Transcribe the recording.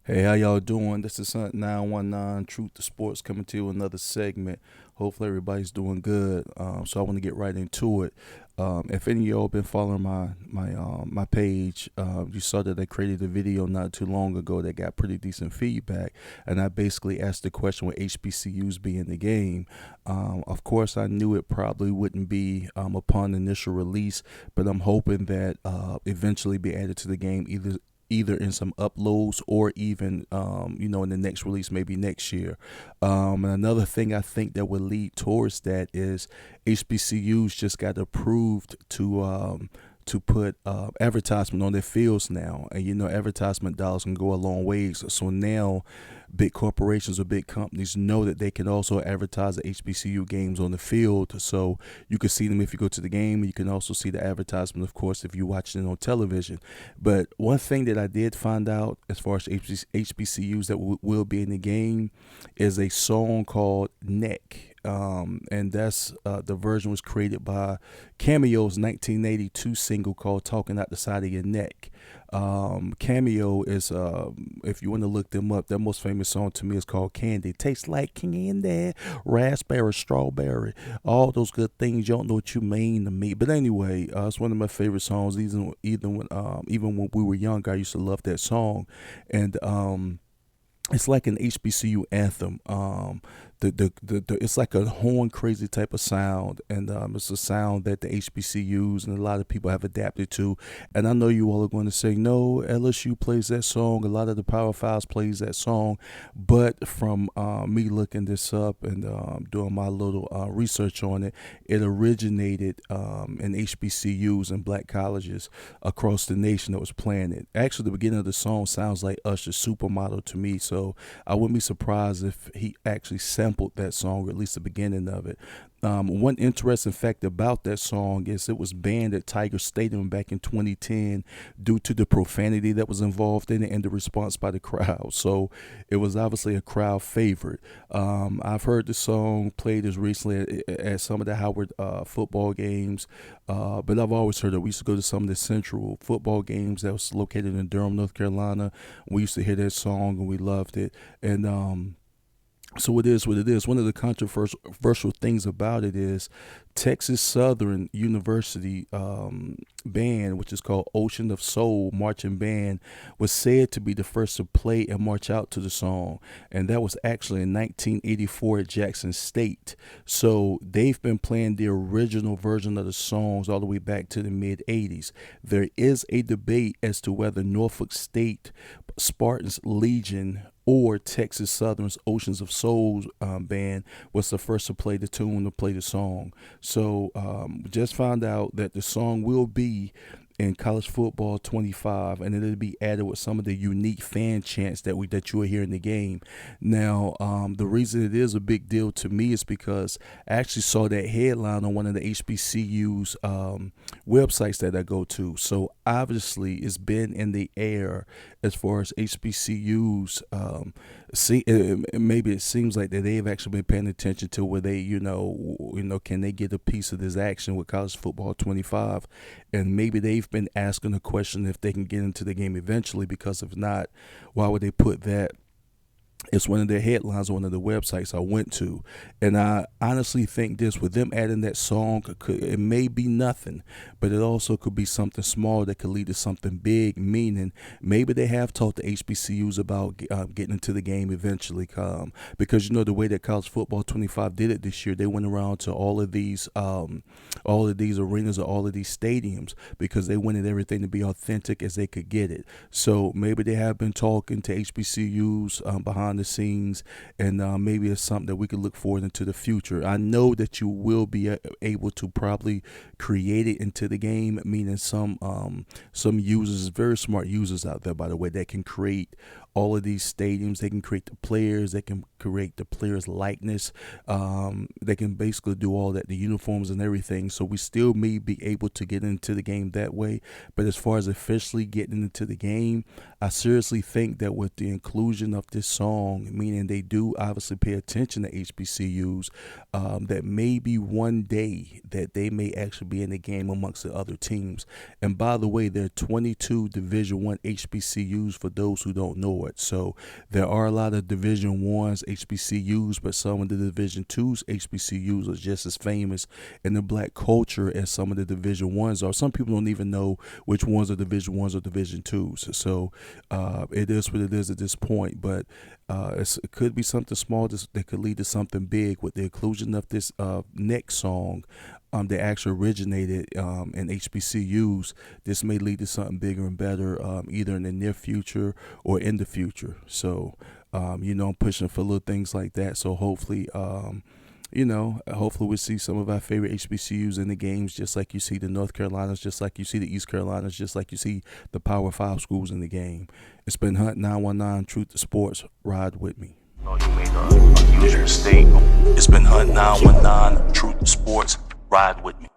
Hey, how y'all doing? This is Hunt 919 Truth to Sports coming to you another segment. Hopefully everybody's doing good. So I want to get right into it. If any of y'all been following my page, you saw that I created a video not too long ago that got pretty decent feedback, and I basically asked the question: Would HBCUs be in the game? Of course, I knew it probably wouldn't be upon initial release, but I'm hoping that eventually be added to the game either in some uploads or even in the next release, maybe next year. And another thing I think that would lead towards that is HBCUs just got approved to put advertisement on their fields now, and advertisement dollars can go a long ways. So now big corporations or big companies know that they can also advertise the HBCU games on the field. So you can see them if you go to the game. You can also see the advertisement, of course, if you're watching it on television. But one thing that I did find out as far as HBCUs that will be in the game is a song called Neck. And that's the version was created by Cameo's 1982 single called "Talking Out the Side of Your Neck." Cameo is, if you want to look them up, their most famous song to me is called "Candy." Tastes like candy, raspberry, strawberry, all those good things. You don't know what you mean to me, but anyway, it's one of my favorite songs. Even when we were younger, I used to love that song, and it's like an HBCU anthem. It's like a horn crazy type of sound, and it's a sound that the HBCUs and a lot of people have adapted to. And I know you all are going to say, no, LSU plays that song. A lot of the Power Fives plays that song, but from me looking this up and doing my little research on it, it originated in HBCUs and black colleges across the nation that was playing it. Actually, the beginning of the song sounds like Usher's "Supermodel" to me, so I wouldn't be surprised if he actually sampled that song, or at least the beginning of it. One interesting fact about that song is it was banned at Tiger Stadium back in 2010 due to the profanity that was involved in it and the response by the crowd. So it was obviously a crowd favorite. I've heard the song played as recently at some of the Howard football games, but I've always heard it. We used to go to some of the Central football games that was located in Durham, North Carolina. We used to hear that song and we loved it. And so it is what it is. One of the controversial things about it is Texas Southern University band, which is called Ocean of Soul Marching Band, was said to be the first to play and march out to the song. And that was actually in 1984 at Jackson State. So they've been playing the original version of the songs all the way back to the mid 80s. There is a debate as to whether Norfolk State Spartans Legion or Texas Southern's Oceans of Soul band was the first to play the tune, to play the song. So just found out that the song will be in college football 25, and it'll be added with some of the unique fan chants that you will hear in the game. Now, the reason it is a big deal to me is because I actually saw that headline on one of the HBCU's websites that I go to. So obviously, it's been in the air as far as HBCUs. Maybe it seems like that they've actually been paying attention to where they, can they get a piece of this action with college football 25, and maybe they've been asking the question if they can get into the game eventually. Because if not, why would they put that? It's one of their headlines on one of the websites I went to, and I honestly think this, with them adding that song, it may be nothing, but it also could be something small that could lead to something big. Meaning, maybe they have talked to HBCUs about getting into the game eventually. Because the way that college football 25 did it this year, they went around to all of these arenas or all of these stadiums because they wanted everything to be authentic as they could get it. So maybe they have been talking to HBCUs behind the scenes, and maybe it's something that we could look forward into the future. I know that you will be able to probably create it into the game, meaning some users, very smart users out there, by the way, that can create all of these stadiums. They can create the players. They can create the players' likeness. They can basically do all that, the uniforms and everything. So we still may be able to get into the game that way. But as far as officially getting into the game, I seriously think that with the inclusion of this song, meaning they do obviously pay attention to HBCUs, that maybe one day that they may actually be in the game amongst the other teams. And by the way, there are 22 Division I HBCUs for those who don't know it. sport. So there are a lot of Division Ones HBCUs, but some of the Division Twos HBCUs are just as famous in the black culture as some of the Division Ones are. Some people don't even know which ones are Division Ones or Division Twos. So it is what it is at this point. But it could be something small that could lead to something big with the inclusion of this next song. That actually originated in HBCUs. This may lead to something bigger and better, either in the near future or in the future. So, I'm pushing for little things like that. So hopefully, hopefully we'll see some of our favorite HBCUs in the games, just like you see the North Carolinas, just like you see the East Carolinas, just like you see the Power 5 schools in the game. It's been Hunt 919, Truth to Sports. Ride with me. You made a huge mistake. It's been Hunt 919, Truth to Sports. Ride with me.